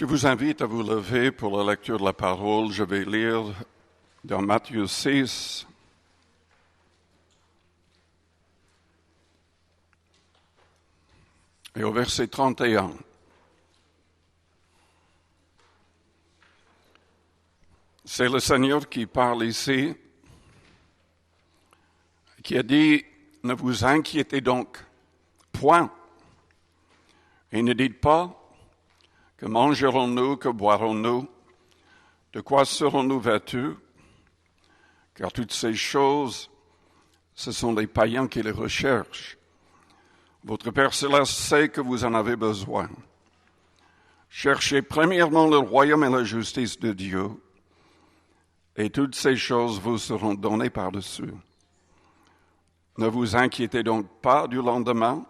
Je vous invite à vous lever pour la lecture de la parole. Je vais lire dans Matthieu 6, et au verset 31. C'est le Seigneur qui parle ici, qui a dit, « Ne vous inquiétez donc point, et ne dites pas, que mangerons-nous, que boirons-nous, de quoi serons-nous vêtus, car toutes ces choses, ce sont les païens qui les recherchent. Votre Père Céleste sait que vous en avez besoin. Cherchez premièrement le royaume et la justice de Dieu, et toutes ces choses vous seront données par-dessus. Ne vous inquiétez donc pas du lendemain,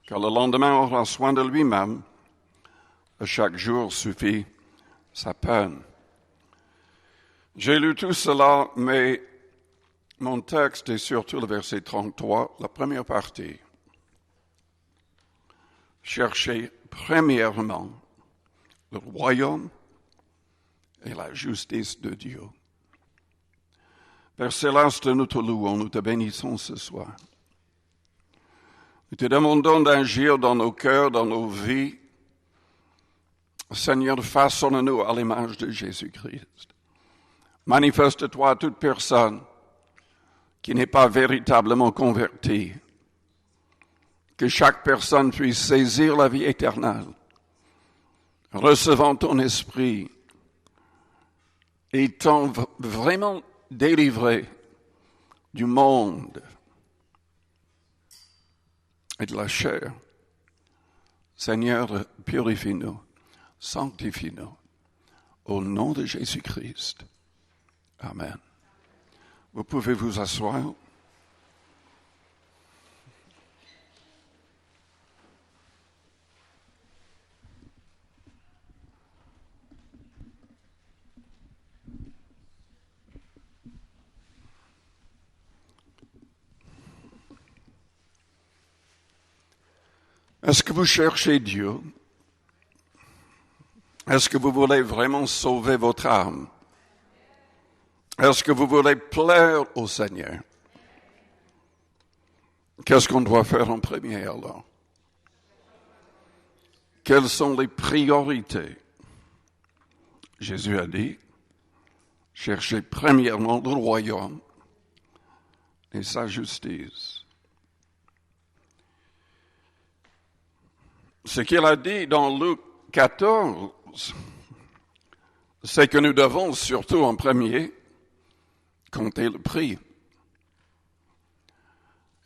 car le lendemain aura soin de lui-même. Chaque jour suffit sa peine. » J'ai lu tout cela, mais mon texte est surtout le verset 33, la première partie. Cherchez premièrement le royaume et la justice de Dieu. Père Céleste, nous te louons, nous te bénissons ce soir. Nous te demandons d'agir dans nos cœurs, dans nos vies. Seigneur, façonne-nous à l'image de Jésus-Christ. Manifeste-toi à toute personne qui n'est pas véritablement convertie. Que chaque personne puisse saisir la vie éternelle, recevant ton esprit, étant vraiment délivré du monde et de la chair. Seigneur, purifie-nous. Sanctifie-nous. Au nom de Jésus-Christ. Amen. Vous pouvez vous asseoir. Est-ce que vous cherchez Dieu? Est-ce que vous voulez vraiment sauver votre âme? Est-ce que vous voulez plaire au Seigneur? Qu'est-ce qu'on doit faire en premier alors? Quelles sont les priorités? Jésus a dit, cherchez premièrement le royaume et sa justice. Ce qu'il a dit dans Luc 14, c'est que nous devons surtout en premier compter le prix.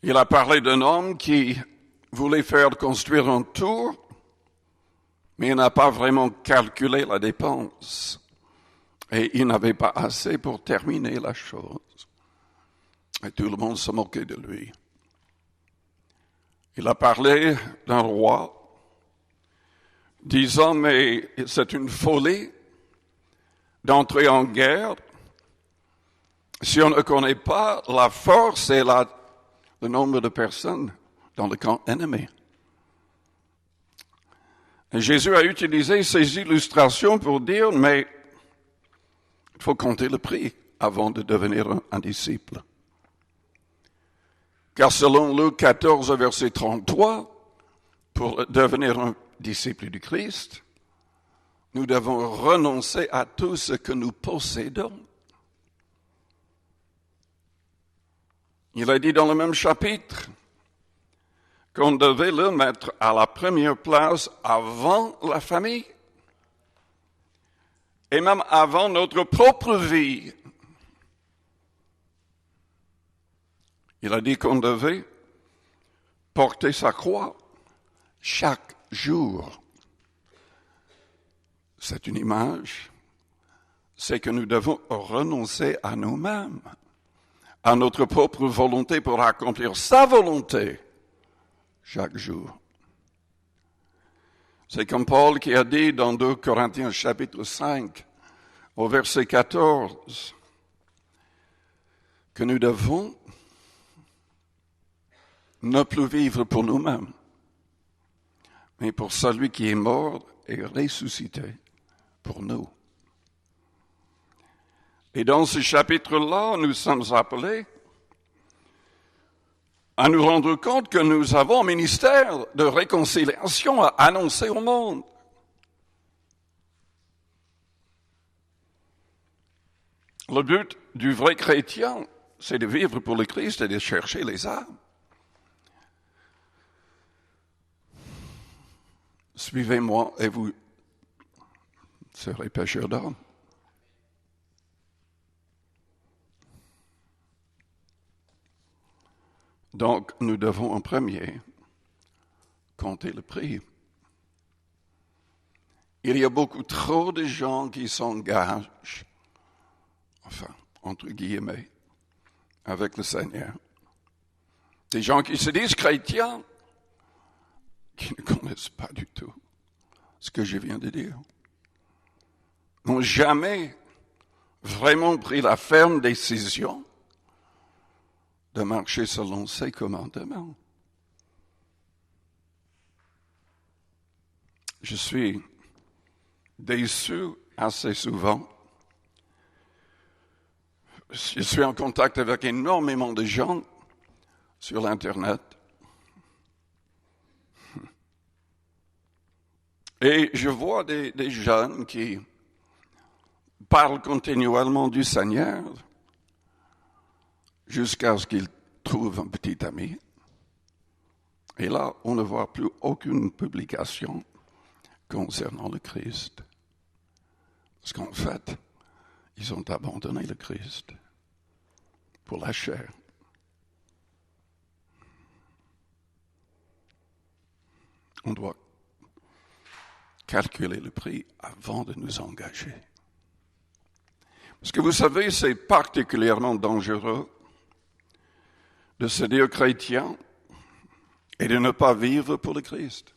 Il a parlé d'un homme qui voulait faire construire un tour, mais il n'a pas vraiment calculé la dépense. Et il n'avait pas assez pour terminer la chose. Et tout le monde se moquait de lui. Il a parlé d'un roi, disant, mais c'est une folie d'entrer en guerre si on ne connaît pas la force et le nombre de personnes dans le camp ennemi. Et Jésus a utilisé ces illustrations pour dire, mais il faut compter le prix avant de devenir un disciple. Car selon Luc 14, verset 33, pour devenir un disciple du Christ, nous devons renoncer à tout ce que nous possédons. Il a dit dans le même chapitre qu'on devait le mettre à la première place avant la famille et même avant notre propre vie. Il a dit qu'on devait porter sa croix chaque jour. C'est une image, c'est que nous devons renoncer à nous-mêmes, à notre propre volonté pour accomplir sa volonté chaque jour. C'est comme Paul qui a dit dans 2 Corinthiens chapitre 5, au verset 14, que nous devons ne plus vivre pour nous-mêmes, mais pour celui qui est mort est ressuscité pour nous. Et dans ce chapitre-là, nous sommes appelés à nous rendre compte que nous avons un ministère de réconciliation à annoncer au monde. Le but du vrai chrétien, c'est de vivre pour le Christ et de chercher les âmes. Suivez-moi et vous serez pêcheurs d'hommes. Donc, nous devons en premier compter le prix. Il y a beaucoup trop de gens qui s'engagent, enfin, entre guillemets, avec le Seigneur. Des gens qui se disent chrétiens, qui ne connaissent pas du tout ce que je viens de dire, n'ont jamais vraiment pris la ferme décision de marcher selon ses commandements. Je suis déçu assez souvent. Je suis en contact avec énormément de gens sur l'Internet. Et je vois des jeunes qui parlent continuellement du Seigneur jusqu'à ce qu'ils trouvent un petit ami. Et là, on ne voit plus aucune publication concernant le Christ. Parce qu'en fait, ils ont abandonné le Christ pour la chair. On doit calculer le prix avant de nous engager. Parce que vous savez, c'est particulièrement dangereux de se dire chrétien et de ne pas vivre pour le Christ,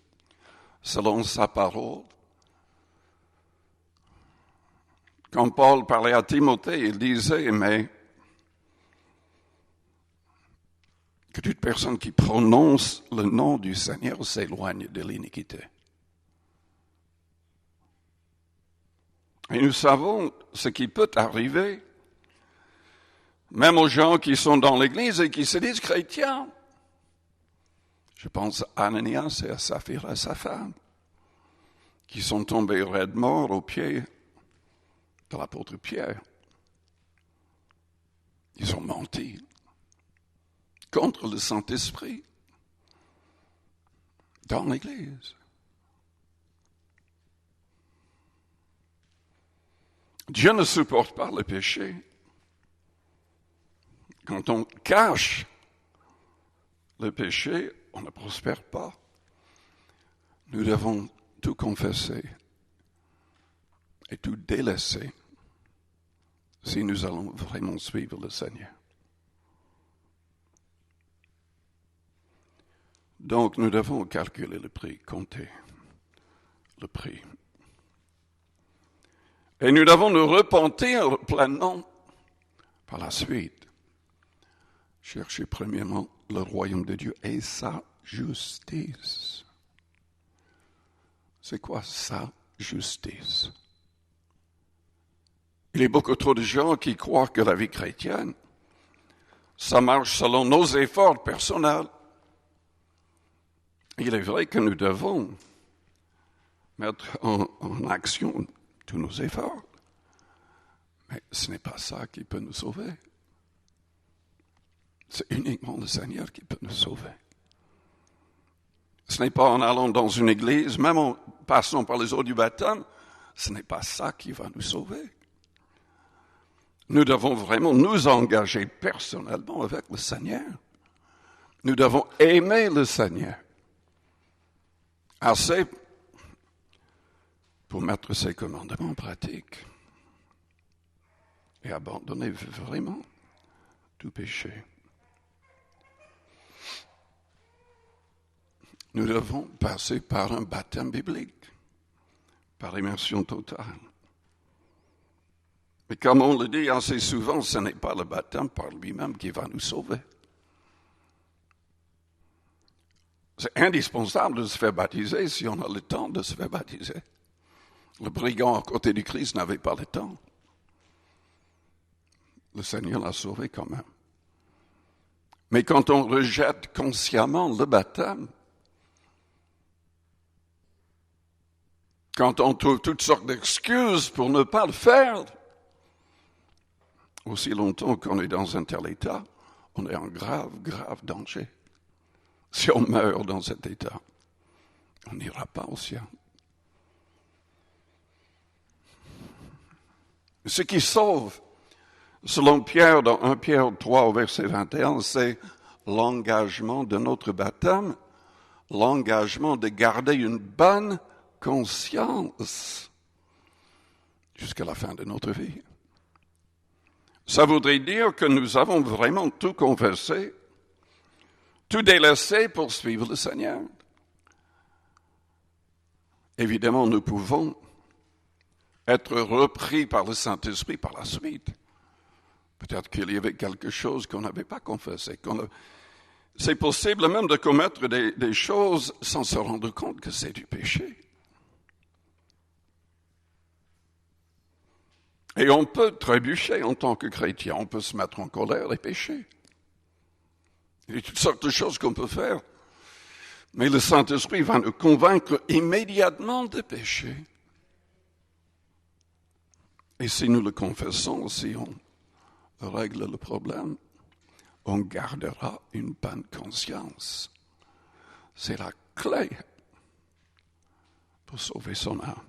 selon sa parole. Quand Paul parlait à Timothée, il disait, mais que toute personne qui prononce le nom du Seigneur s'éloigne de l'iniquité. Et nous savons ce qui peut arriver, même aux gens qui sont dans l'Église et qui se disent chrétiens. Je pense à Ananias et à Saphira, sa femme, qui sont tombés raides morts aux pieds de l'apôtre Pierre. Ils ont menti contre le Saint-Esprit dans l'Église. Dieu ne supporte pas le péché. Quand on cache le péché, on ne prospère pas. Nous devons tout confesser et tout délaisser si nous allons vraiment suivre le Seigneur. Donc, nous devons calculer le prix, compter le prix. Et nous devons nous repentir pleinement par la suite. Chercher premièrement le royaume de Dieu et sa justice. C'est quoi sa justice? Il y a beaucoup trop de gens qui croient que la vie chrétienne, ça marche selon nos efforts personnels. Il est vrai que nous devons mettre en action tous nos efforts, mais ce n'est pas ça qui peut nous sauver. C'est uniquement le Seigneur qui peut nous sauver. Ce n'est pas en allant dans une église, même en passant par les eaux du baptême, ce n'est pas ça qui va nous sauver. Nous devons vraiment nous engager personnellement avec le Seigneur. Nous devons aimer le Seigneur assez pour mettre ses commandements en pratique et abandonner vraiment tout péché. Nous devons passer par un baptême biblique, par immersion totale. Mais comme on le dit assez souvent, ce n'est pas le baptême par lui-même qui va nous sauver. C'est indispensable de se faire baptiser si on a le temps de se faire baptiser. Le brigand à côté du Christ n'avait pas le temps. Le Seigneur l'a sauvé quand même. Mais quand on rejette consciemment le baptême, quand on trouve toutes sortes d'excuses pour ne pas le faire, aussi longtemps qu'on est dans un tel état, on est en grave, grave danger. Si on meurt dans cet état, on n'ira pas au ciel. Ce qui sauve, selon Pierre, dans 1 Pierre 3 au verset 21, c'est l'engagement de notre baptême, l'engagement de garder une bonne conscience jusqu'à la fin de notre vie. Ça voudrait dire que nous avons vraiment tout confessé, tout délaissé pour suivre le Seigneur. Évidemment, nous pouvons être repris par le Saint-Esprit par la suite. Peut-être qu'il y avait quelque chose qu'on n'avait pas confessé. C'est possible même de commettre des choses sans se rendre compte que c'est du péché. Et on peut trébucher en tant que chrétien, on peut se mettre en colère et pécher. Il y a toutes sortes de choses qu'on peut faire. Mais le Saint-Esprit va nous convaincre immédiatement de pécher. Et si nous le confessons, si on règle le problème, on gardera une bonne conscience. C'est la clé pour sauver son âme.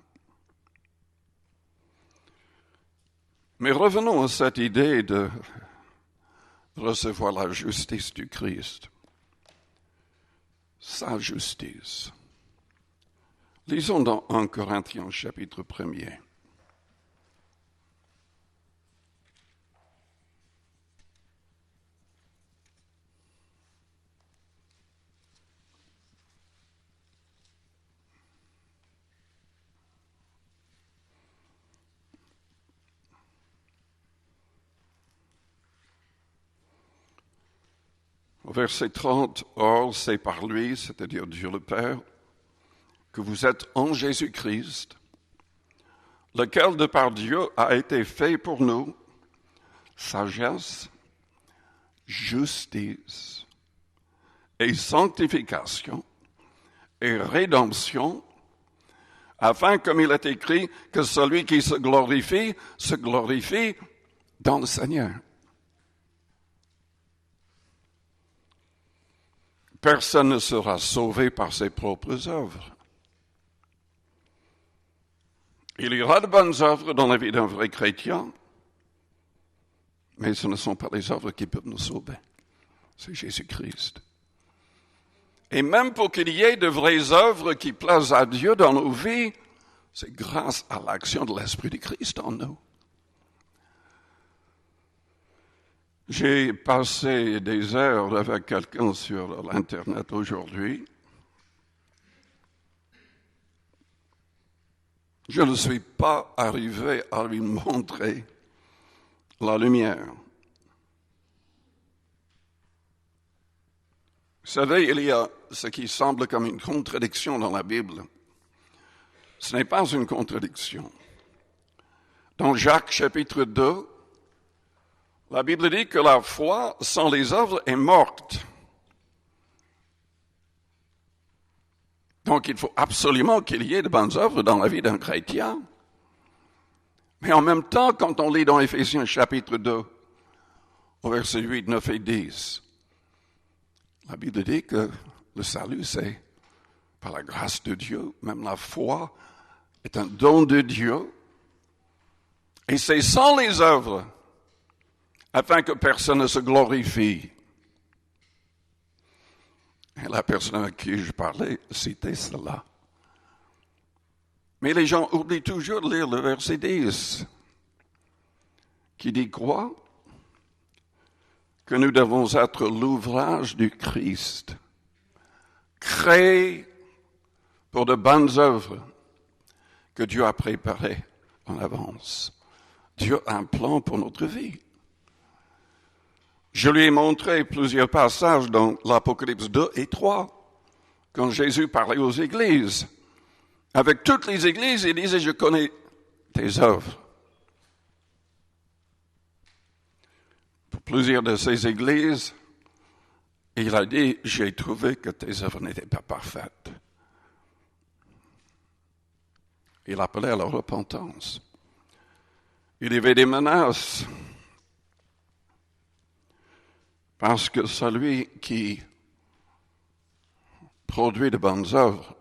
Mais revenons à cette idée de recevoir la justice du Christ. Sa justice. Lisons dans 1 Corinthiens chapitre 1er. Au verset 30, « Or, c'est par lui, c'est-à-dire Dieu le Père, que vous êtes en Jésus-Christ, lequel de par Dieu a été fait pour nous sagesse, justice et sanctification et rédemption, afin, comme il est écrit, que celui qui se glorifie dans le Seigneur. » Personne ne sera sauvé par ses propres œuvres. Il y aura de bonnes œuvres dans la vie d'un vrai chrétien, mais ce ne sont pas les œuvres qui peuvent nous sauver. C'est Jésus-Christ. Et même pour qu'il y ait de vraies œuvres qui plaisent à Dieu dans nos vies, c'est grâce à l'action de l'Esprit de Christ en nous. J'ai passé des heures avec quelqu'un sur l'Internet aujourd'hui. Je ne suis pas arrivé à lui montrer la lumière. Vous savez, il y a ce qui semble comme une contradiction dans la Bible. Ce n'est pas une contradiction. Dans Jacques chapitre 2, la Bible dit que la foi sans les œuvres est morte. Donc il faut absolument qu'il y ait de bonnes œuvres dans la vie d'un chrétien. Mais en même temps, quand on lit dans Éphésiens chapitre 2, au verset 8, 9 et 10, la Bible dit que le salut, c'est par la grâce de Dieu. Même la foi est un don de Dieu. Et c'est sans les œuvres, afin que personne ne se glorifie. Et la personne à qui je parlais citait cela. Mais les gens oublient toujours de lire le verset 10, qui dit quoi? Que nous devons être l'ouvrage du Christ, créé pour de bonnes œuvres que Dieu a préparées en avance. Dieu a un plan pour notre vie. Je lui ai montré plusieurs passages dans l'Apocalypse 2 et 3, quand Jésus parlait aux églises. avec toutes les églises, il disait, je connais tes œuvres. Pour plusieurs de ces églises, il a dit, j'ai trouvé que tes œuvres n'étaient pas parfaites. Il appelait à la repentance. Il y avait des menaces. Parce que celui qui produit de bonnes œuvres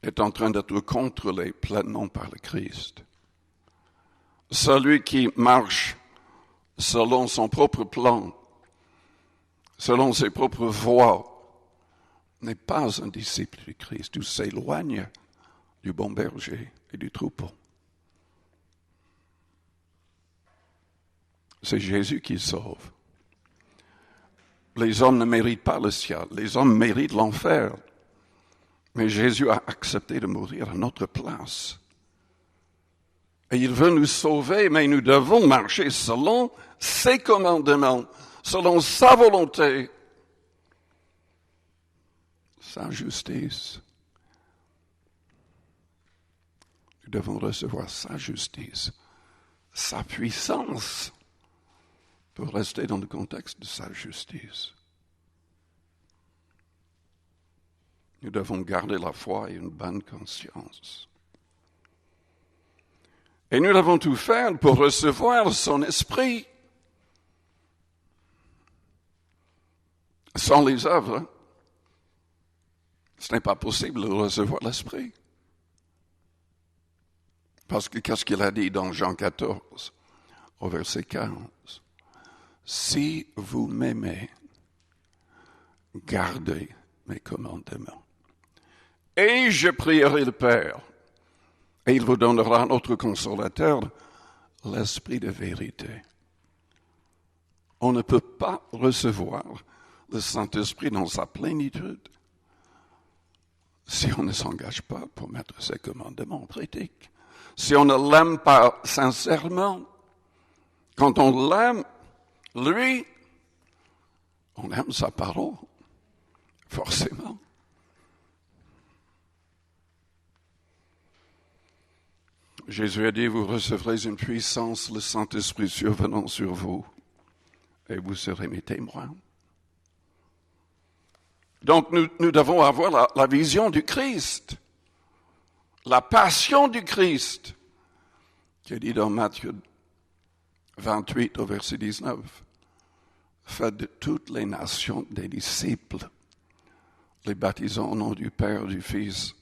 est en train d'être contrôlé pleinement par le Christ. Celui qui marche selon son propre plan, selon ses propres voies, n'est pas un disciple du Christ, ou s'éloigne du bon berger et du troupeau. C'est Jésus qui sauve. Les hommes ne méritent pas le ciel, les hommes méritent l'enfer. Mais Jésus a accepté de mourir à notre place. Et il veut nous sauver, mais nous devons marcher selon ses commandements, selon sa volonté, sa justice. Nous devons recevoir sa justice, sa puissance, pour rester dans le contexte de sa justice. Nous devons garder la foi et une bonne conscience. Et nous devons tout faire pour recevoir son esprit. Sans les œuvres, ce n'est pas possible de recevoir l'esprit. Parce que qu'est-ce qu'il a dit dans Jean 14, au verset 15? Si vous m'aimez, gardez mes commandements. Et je prierai le Père, et il vous donnera un autre consolateur, l'Esprit de vérité. On ne peut pas recevoir le Saint-Esprit dans sa plénitude si on ne s'engage pas pour mettre ses commandements en pratique. Si on ne l'aime pas sincèrement, quand on l'aime, lui, on aime sa parole, forcément. Jésus a dit, vous recevrez une puissance, le Saint-Esprit survenant sur vous, et vous serez mes témoins. Donc nous devons avoir la vision du Christ, la passion du Christ, qui est dit dans Matthieu 28 au verset 19. Faites de toutes les nations des disciples, les baptisant au nom du Père, du Fils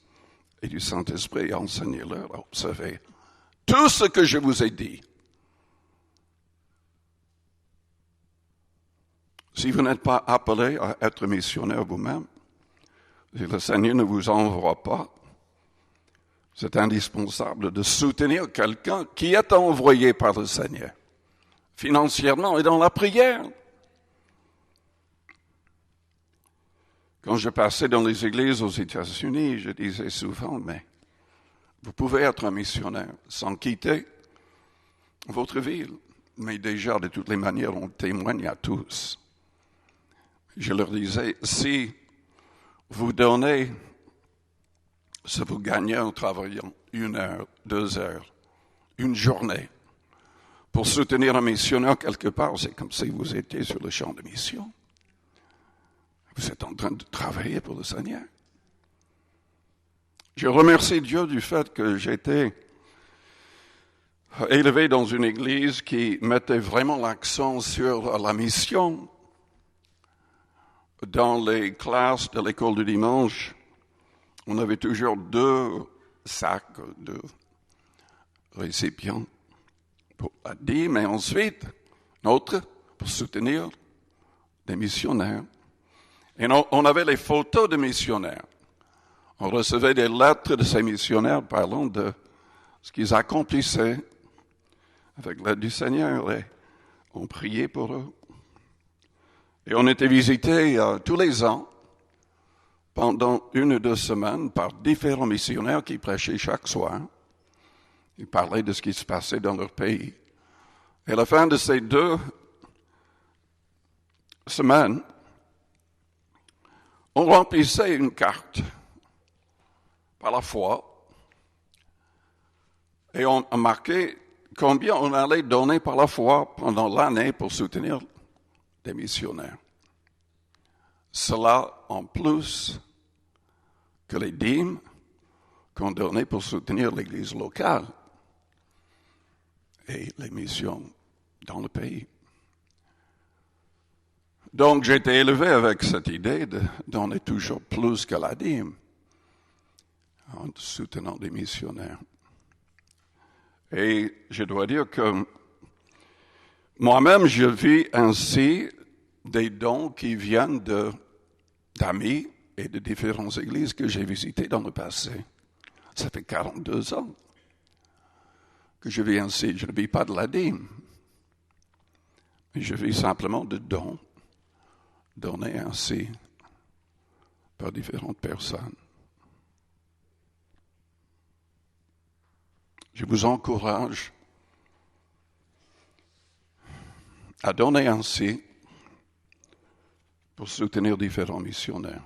et du Saint-Esprit, et enseignez-leur à observer tout ce que je vous ai dit. Si vous n'êtes pas appelé à être missionnaire vous-même, si le Seigneur ne vous envoie pas, c'est indispensable de soutenir quelqu'un qui est envoyé par le Seigneur, financièrement et dans la prière. Quand je passais dans les églises aux États-Unis, je disais souvent, mais vous pouvez être un missionnaire sans quitter votre ville. Mais déjà, de toutes les manières, on témoigne à tous. Je leur disais, si vous donnez ce que vous gagnez en travaillant 1 heure, 2 heures, une journée, pour soutenir un missionnaire quelque part, c'est comme si vous étiez sur le champ de mission. Vous êtes en train de travailler pour le Seigneur. Je remercie Dieu du fait que j'étais élevé dans une église qui mettait vraiment l'accent sur la mission. Dans les classes de l'école du dimanche, on avait toujours 2 sacs, 2 récipients pour la dîme, mais ensuite, notre pour soutenir des missionnaires. Et on avait les photos de missionnaires. On recevait des lettres de ces missionnaires parlant de ce qu'ils accomplissaient avec l'aide du Seigneur. Et on priait pour eux. Et on était visité tous les ans, pendant 1 ou 2 semaines, par différents missionnaires qui prêchaient chaque soir. Ils parlaient de ce qui se passait dans leur pays. Et à la fin de ces 2 semaines, on remplissait une carte par la foi. Et on a marqué combien on allait donner par la foi pendant l'année pour soutenir des missionnaires. Cela en plus que les dîmes qu'on donnait pour soutenir l'Église locale et les missions dans le pays. Donc j'ai été élevé avec cette idée de donner toujours plus que la dîme en soutenant des missionnaires. Et je dois dire que moi-même, je vis ainsi des dons qui viennent d'amis et de différentes églises que j'ai visitées dans le passé. Ça fait 42 ans que je vis ainsi. Je ne vis pas de la dîme, mais je vis simplement de dons donnés ainsi par différentes personnes. Je vous encourage à donner ainsi pour soutenir différents missionnaires.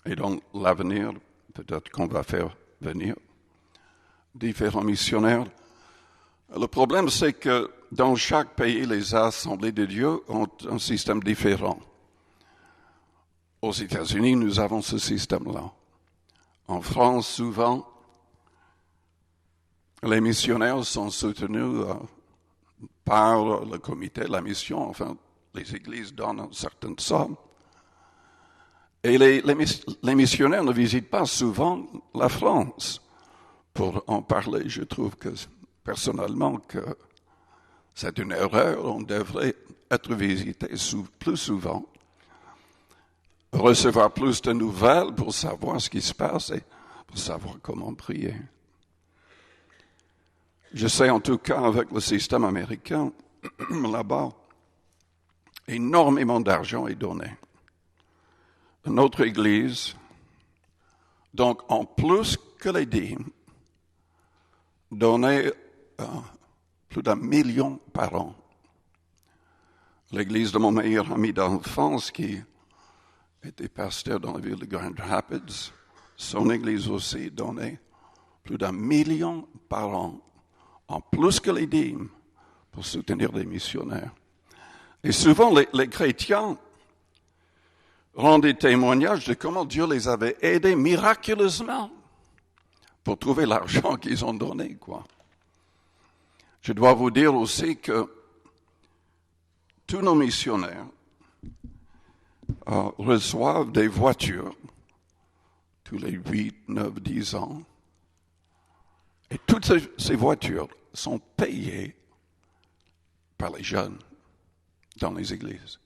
Et dans l'avenir, peut-être qu'on va faire venir différents missionnaires. Le problème, c'est que dans chaque pays, les assemblées de Dieu ont un système différent. Aux États-Unis, nous avons ce système-là. En France, souvent, les missionnaires sont soutenus par le comité de la mission, enfin, les églises donnent une certaine somme. Et les missionnaires ne visitent pas souvent la France pour en parler. Je trouve que, personnellement, que c'est une erreur. On devrait être visité plus souvent, recevoir plus de nouvelles pour savoir ce qui se passe et pour savoir comment prier. Je sais en tout cas avec le système américain, là-bas, énormément d'argent est donné. Notre Église, donc en plus que les dîmes, donnait plus d'1 million par an. L'église de mon meilleur ami d'enfance, qui était pasteur dans la ville de Grand Rapids, son église aussi donnait plus d'1 million par an, en plus que les dîmes, pour soutenir les missionnaires. Et souvent, les chrétiens rendent des témoignages de comment Dieu les avait aidés miraculeusement pour trouver l'argent qu'ils ont donné, quoi. Je dois vous dire aussi que tous nos missionnaires reçoivent des voitures tous les 8, 9, 10 ans. Et toutes ces voitures sont payées par les jeunes dans les églises,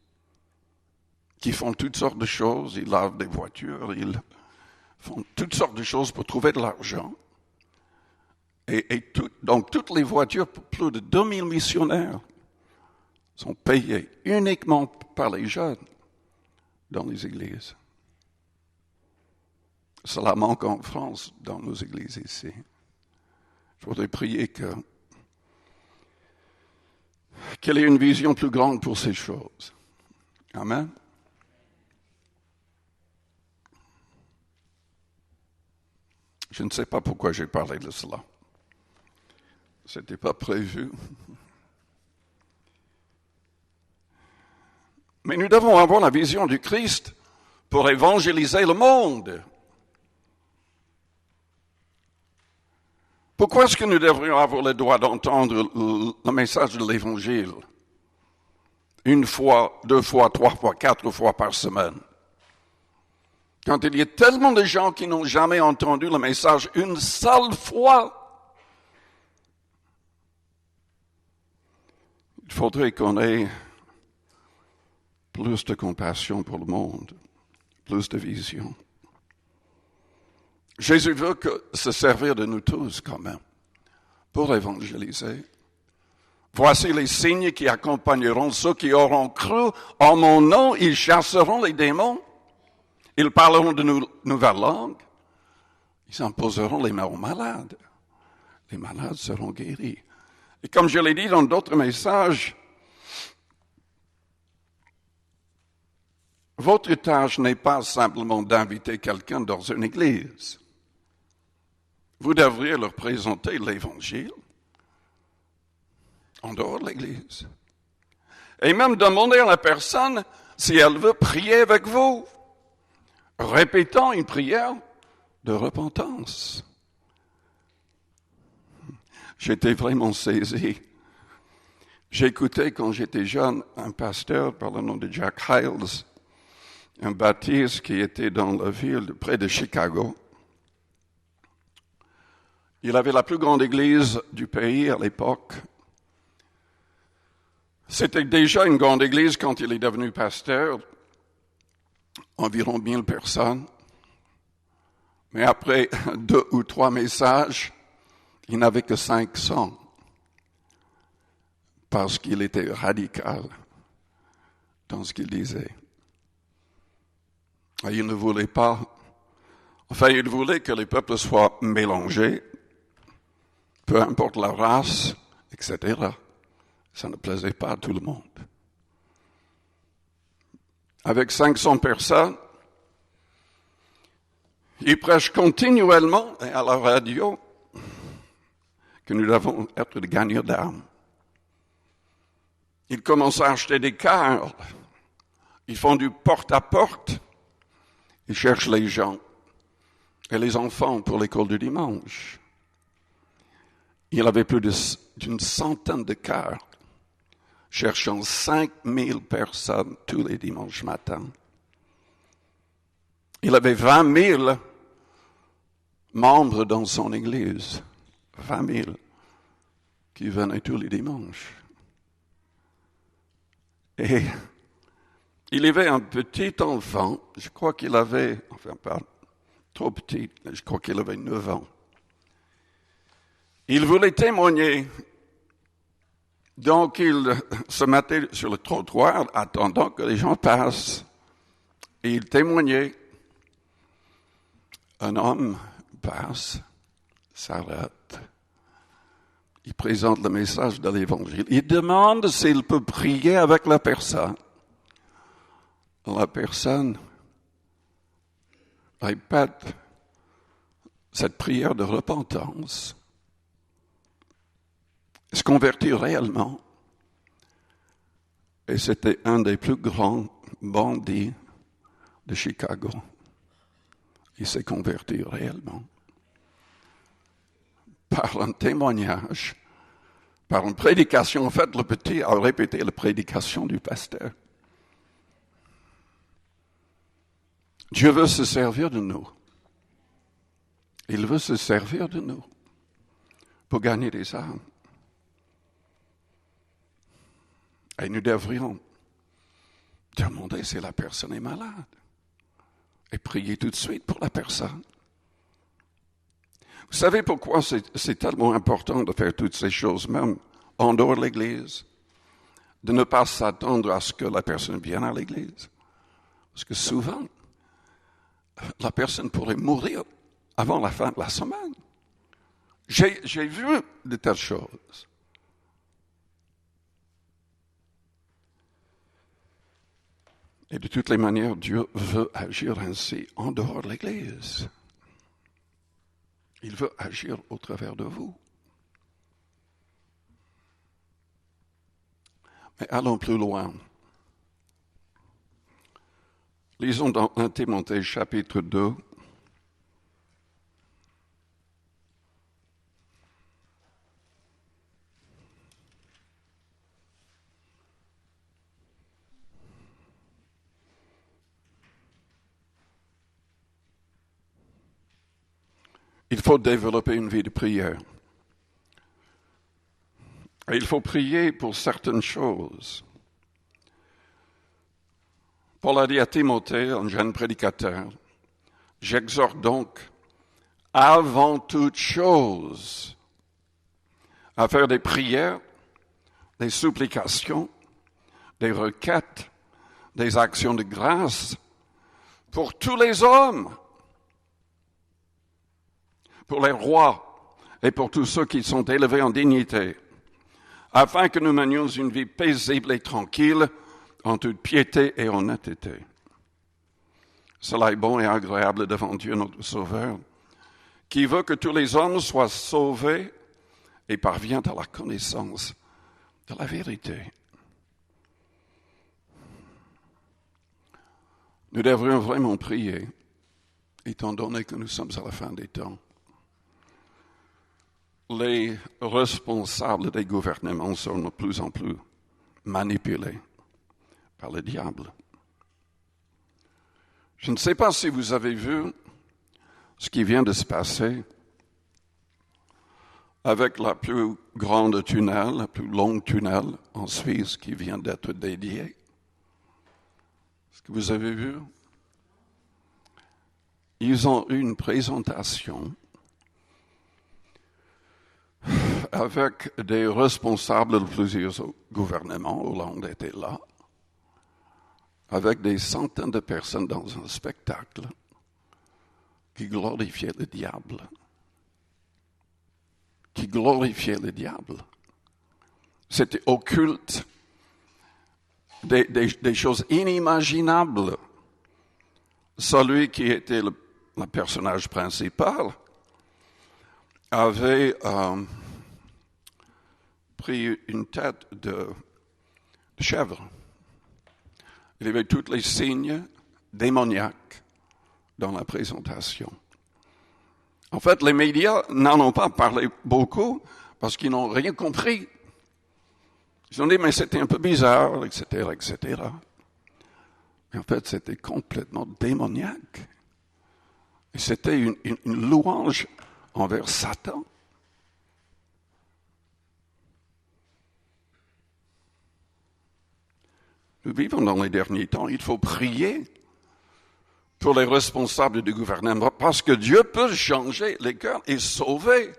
qui font toutes sortes de choses. Ils lavent des voitures, ils font toutes sortes de choses pour trouver de l'argent. Donc toutes les voitures, pour plus de 2000 missionnaires, sont payées uniquement par les jeunes dans les églises. Cela manque en France, dans nos églises ici. Je voudrais prier qu'il y ait une vision plus grande pour ces choses. Amen. Je ne sais pas pourquoi j'ai parlé de cela. Ce n'était pas prévu. Mais nous devons avoir la vision du Christ pour évangéliser le monde. Pourquoi est-ce que nous devrions avoir le droit d'entendre le message de l'Évangile 1 fois, 2 fois, 3 fois, 4 fois par semaine? Quand il y a tellement de gens qui n'ont jamais entendu le message une seule fois, il faudrait qu'on ait plus de compassion pour le monde, plus de vision. Jésus veut se servir de nous tous quand même pour évangéliser. Voici les signes qui accompagneront ceux qui auront cru en mon nom. Ils chasseront les démons. Ils parleront de nouvelles langues. Ils imposeront les mains aux malades. Les malades seront guéris. Et comme je l'ai dit dans d'autres messages, votre tâche n'est pas simplement d'inviter quelqu'un dans une église. Vous devriez leur présenter l'Évangile en dehors de l'église. Et même demander à la personne si elle veut prier avec vous, répétant une prière de repentance. J'étais vraiment saisi. J'écoutais quand j'étais jeune un pasteur par le nom de Jack Hyles, un baptiste qui était dans la ville près de Chicago. Il avait la plus grande église du pays à l'époque. C'était déjà une grande église quand il est devenu pasteur, environ 1000 personnes. Mais après 2 ou 3 messages, il n'avait que 500 parce qu'il était radical dans ce qu'il disait. Et il ne voulait pas, il voulait que les peuples soient mélangés, peu importe la race, etc. Ça ne plaisait pas à tout le monde. Avec 500 personnes, il prêche continuellement à la radio que nous devons être des gagnants d'âmes. Ils commencent à acheter des cars. Ils font du porte-à-porte. Ils cherchent les gens et les enfants pour l'école du dimanche. Il avait plus d'une centaine de cars cherchant 5000 personnes tous les dimanches matins. Il avait 20 000 membres dans son église. 20 000 qui venaient tous les dimanches. Et il y avait un petit enfant, je crois qu'il avait, pas trop petit, je crois qu'il avait 9 ans. Il voulait témoigner. Donc, il se mettait sur le trottoir, attendant que les gens passent. Et il témoignait. Un homme passe, s'arrête. Il présente le message de l'Évangile. Il demande s'il peut prier avec la personne. La personne répète cette prière de repentance. Se convertit réellement. Et c'était un des plus grands bandits de Chicago. Il s'est converti réellement. Par un témoignage, par une prédication. En fait, le petit a répété la prédication du pasteur. Dieu veut se servir de nous. Il veut se servir de nous pour gagner des âmes. Et nous devrions demander si la personne est malade et prier tout de suite pour la personne. Vous savez pourquoi c'est tellement important de faire toutes ces choses, même en dehors de l'Église, de ne pas s'attendre à ce que la personne vienne à l'Église. Parce que souvent, la personne pourrait mourir avant la fin de la semaine. J'ai vu de telles choses. Et de toutes les manières, Dieu veut agir ainsi en dehors de l'Église. Il veut agir au travers de vous. Mais allons plus loin. Lisons dans 1 Timothée chapitre 2. Il faut développer une vie de prière. Et il faut prier pour certaines choses. Paul a dit à Timothée, un jeune prédicateur, « J'exhorte donc, avant toute chose, à faire des prières, des supplications, des requêtes, des actions de grâce pour tous les hommes, pour les rois et pour tous ceux qui sont élevés en dignité, afin que nous menions une vie paisible et tranquille en toute piété et honnêteté. Cela est bon et agréable devant Dieu notre Sauveur, qui veut que tous les hommes soient sauvés et parviennent à la connaissance de la vérité. Nous devrions vraiment prier, étant donné que nous sommes à la fin des temps. Les responsables des gouvernements sont de plus en plus manipulés par le diable. Je ne sais pas si vous avez vu ce qui vient de se passer avec la plus grande tunnel, la plus longue tunnel en Suisse qui vient d'être dédiée. Est-ce que vous avez vu? Ils ont eu une présentation avec des responsables de plusieurs gouvernements. Hollande était là, avec des centaines de personnes dans un spectacle qui glorifiait le diable. Qui glorifiait le diable. C'était occulte, des choses inimaginables. Celui qui était le personnage principal avait pris une tête de chèvre. Il y avait tous les signes démoniaques dans la présentation. En fait, les médias n'en ont pas parlé beaucoup parce qu'ils n'ont rien compris. Ils ont dit, mais c'était un peu bizarre, etc., etc. Mais en fait, c'était complètement démoniaque. Et c'était une louange envers Satan. Nous vivons dans les derniers temps. Il faut prier pour les responsables du gouvernement parce que Dieu peut changer les cœurs et sauver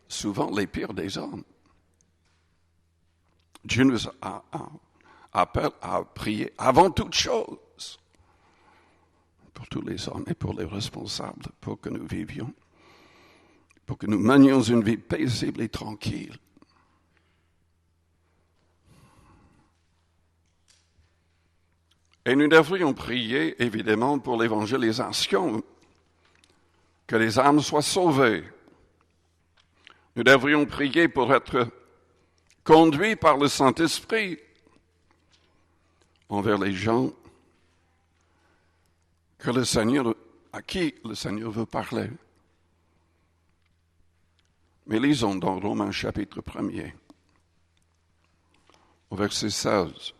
souvent les pires des hommes. Dieu nous appelle à prier avant toute chose pour tous les hommes et pour les responsables, pour que nous vivions, pour que nous menions une vie paisible et tranquille. Et nous devrions prier, évidemment, pour l'évangélisation, que les âmes soient sauvées. Nous devrions prier pour être conduits par le Saint-Esprit envers les gens à qui le Seigneur veut parler. Mais lisons dans Romains chapitre 1er, au verset 16.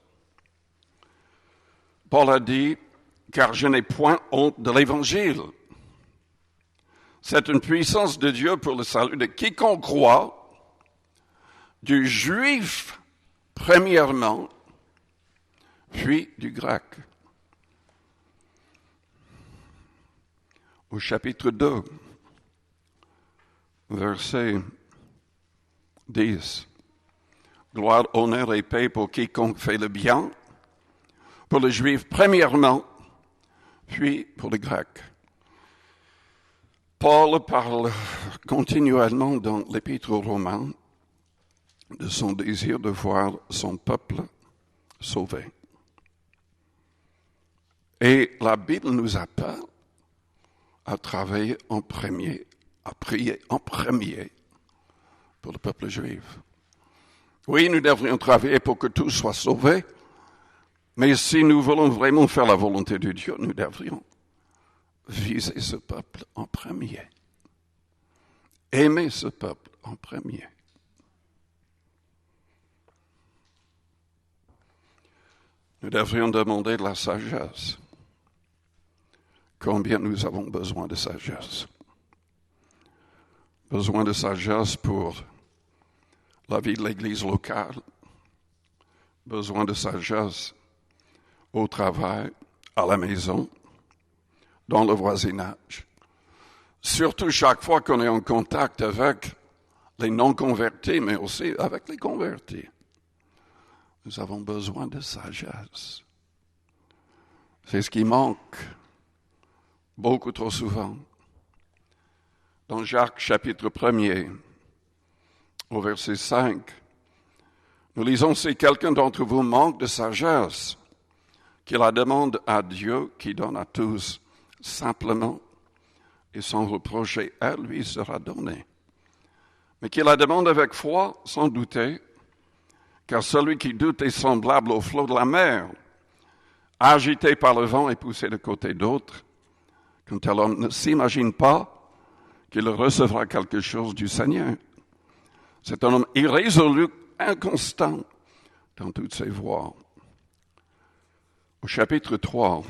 Paul a dit, « Car je n'ai point honte de l'Évangile. C'est une puissance de Dieu pour le salut de quiconque croit, du juif premièrement, puis du grec. » Au chapitre 2, verset 10. « Gloire, honneur et paix pour quiconque fait le bien, pour le juif premièrement, puis pour le grec. » Paul parle continuellement dans l'Épître aux Romains de son désir de voir son peuple sauvé. Et la Bible nous appelle à travailler en premier, à prier en premier pour le peuple juif. Oui, nous devrions travailler pour que tous soient sauvés, mais si nous voulons vraiment faire la volonté de Dieu, nous devrions viser ce peuple en premier. Aimer ce peuple en premier. Nous devrions demander de la sagesse. Combien nous avons besoin de sagesse? Besoin de sagesse pour la vie de l'Église locale. Besoin de sagesse au travail, à la maison, dans le voisinage. Surtout chaque fois qu'on est en contact avec les non-convertis, mais aussi avec les convertis. Nous avons besoin de sagesse. C'est ce qui manque beaucoup trop souvent. Dans Jacques chapitre 1er, au verset 5, nous lisons « Si quelqu'un d'entre vous manque de sagesse, qu'il la demande à Dieu qui donne à tous simplement et sans reprocher, elle lui sera donnée. Mais qu'il la demande avec foi, sans douter, car celui qui doute est semblable au flot de la mer, agité par le vent et poussé de côté d'autre, quand tel homme ne s'imagine pas qu'il recevra quelque chose du Seigneur. C'est un homme irrésolu, inconstant dans toutes ses voies. Au chapitre 3,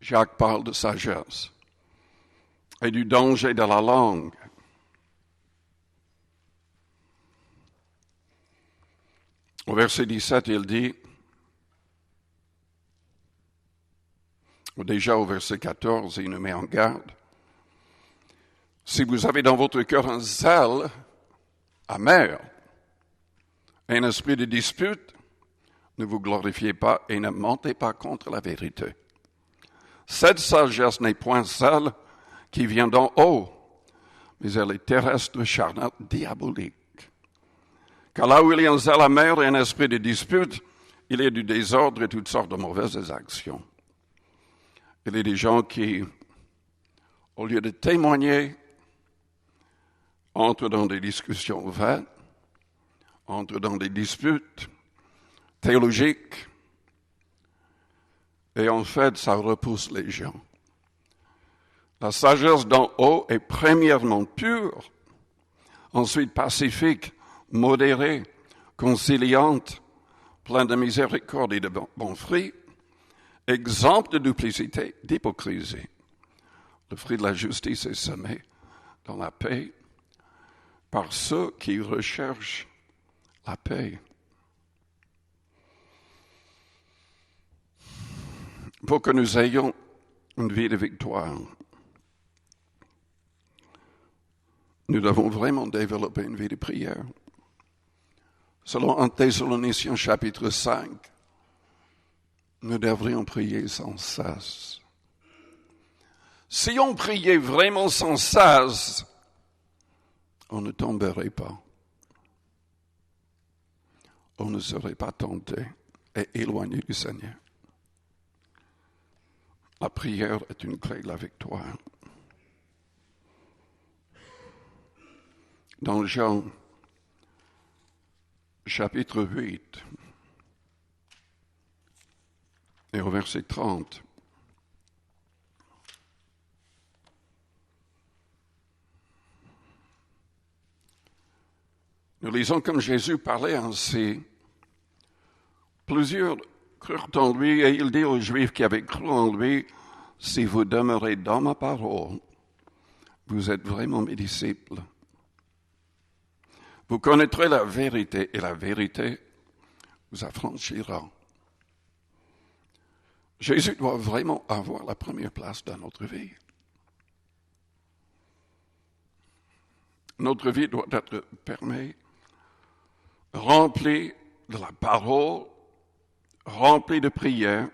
Jacques parle de sagesse et du danger de la langue. Au verset 17, il dit, ou déjà au verset 14, il nous met en garde, « Si vous avez dans votre cœur un zèle amer et un esprit de dispute, ne vous glorifiez pas et ne mentez pas contre la vérité. Cette sagesse n'est point celle qui vient d'en haut, mais elle est terrestre, charnelle, diabolique. Car là où il y a un zèle amer et un esprit de dispute, il y a du désordre et toutes sortes de mauvaises actions. Il y a des gens qui, au lieu de témoigner, entrent dans des discussions vaines, entrent dans des disputes théologiques, et en fait, ça repousse les gens. La sagesse d'en haut est premièrement pure, ensuite pacifique, modérée, conciliante, pleine de miséricorde et de bons fruits, exempte de duplicité, d'hypocrisie. Le fruit de la justice est semé dans la paix par ceux qui recherchent la paix. Pour que nous ayons une vie de victoire, nous devons vraiment développer une vie de prière. Selon 1 Thessaloniciens chapitre 5, nous devrions prier sans cesse. Si on priait vraiment sans cesse, on ne tomberait pas. On ne serait pas tenté et éloigné du Seigneur. La prière est une clé de la victoire. Dans Jean, chapitre 8, et au verset 30, nous lisons comme Jésus parlait ainsi. Plusieurs crurent en lui et il dit aux Juifs qui avaient cru en lui, « Si vous demeurez dans ma parole, vous êtes vraiment mes disciples. Vous connaîtrez la vérité et la vérité vous affranchira. » Jésus doit vraiment avoir la première place dans notre vie. Notre vie doit être permise, remplie de la parole, remplie de prière.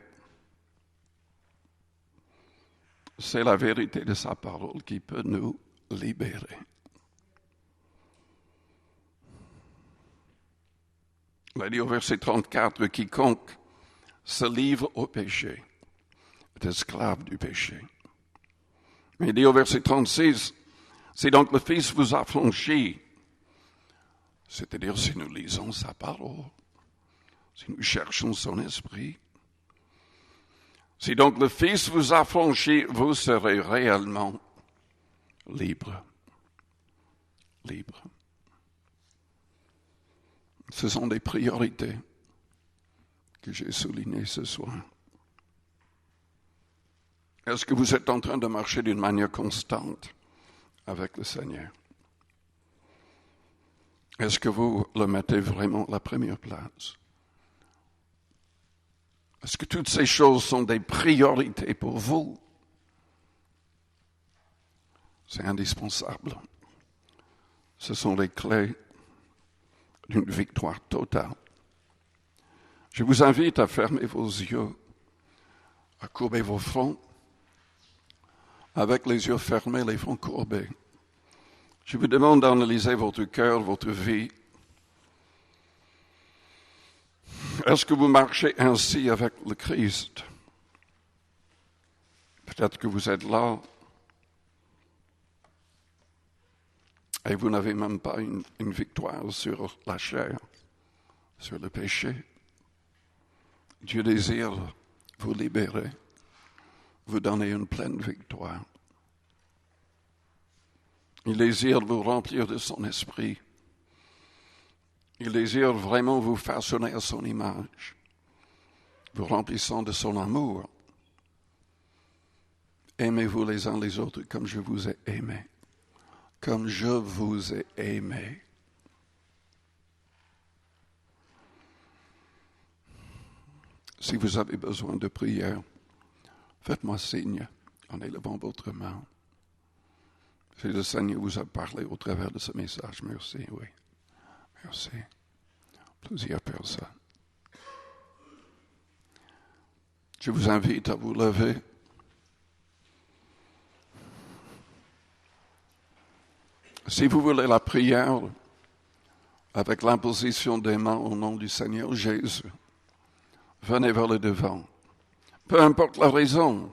C'est la vérité de sa parole qui peut nous libérer. Il a dit au verset 34, « Quiconque se livre au péché est esclave du péché. » Mais il dit au verset 36, « Si donc le Fils vous affranchit, c'est-à-dire si nous lisons sa parole, si nous cherchons son esprit, si donc le Fils vous affranchit, vous serez réellement libre. » Libre. Ce sont des priorités que j'ai soulignées ce soir. Est-ce que vous êtes en train de marcher d'une manière constante avec le Seigneur? Est-ce que vous le mettez vraiment à la première place? Est-ce que toutes ces choses sont des priorités pour vous? C'est indispensable. Ce sont les clés d'une victoire totale. Je vous invite à fermer vos yeux, à courber vos fronts, avec les yeux fermés, les fronts courbés. Je vous demande d'analyser votre cœur, votre vie. Est-ce que vous marchez ainsi avec le Christ? Peut-être que vous êtes là et vous n'avez même pas une victoire sur la chair, sur le péché. Dieu désire vous libérer, vous donner une pleine victoire. Il désire vous remplir de son esprit. Il désire vraiment vous façonner à son image, vous remplissant de son amour. Aimez-vous les uns les autres comme je vous ai aimé, comme je vous ai aimé. Si vous avez besoin de prière, faites-moi signe en élevant votre main. Si le Seigneur vous a parlé au travers de ce message, merci, oui. Merci. Plusieurs personnes. Je vous invite à vous lever. Si vous voulez la prière avec l'imposition des mains au nom du Seigneur Jésus, venez vers le devant. Peu importe la raison.